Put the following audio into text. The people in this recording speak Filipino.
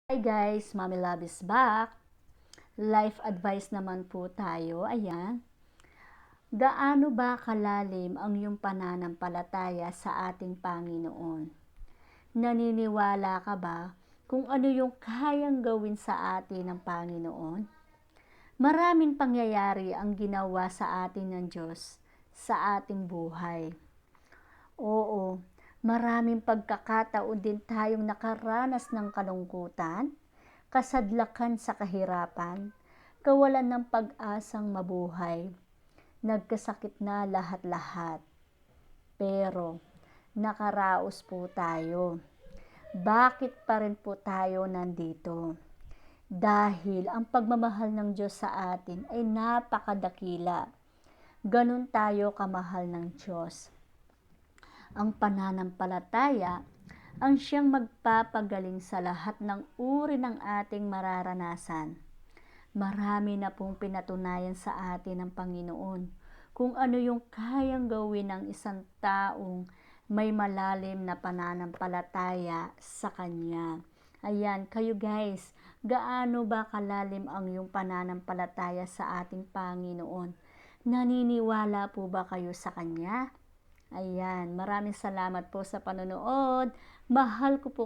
Hi guys, Mommy Love is back. Life advice naman po tayo. Ayan. Gaano ba kalalim ang iyong pananampalataya sa ating Panginoon? Naniniwala ka ba kung ano yung kayang gawin sa atin ng Panginoon? Maraming pangyayari ang ginawa sa atin ng Diyos sa ating buhay. Oo, maraming pagkakataon din tayong nakaranas ng kalungkutan, kasadlakan sa kahirapan, kawalan ng pag-asang mabuhay, nagkasakit na lahat-lahat. Pero nakaraos po tayo. Bakit pa rin po tayo nandito? Dahil ang pagmamahal ng Diyos sa atin ay napakadakila. Ganun tayo kamahal ng Diyos. Ang pananampalataya ang siyang magpapagaling sa lahat ng uri ng ating mararanasan. Marami na pong pinatunayan sa atin ng Panginoon kung ano yung kayang gawin ng isang taong may malalim na pananampalataya sa Kanya. Ayan, kayo guys, gaano ba kalalim ang iyong pananampalataya sa ating Panginoon? Naniniwala po ba kayo sa Kanya? Ayan, maraming salamat po sa panonood. Mahal ko po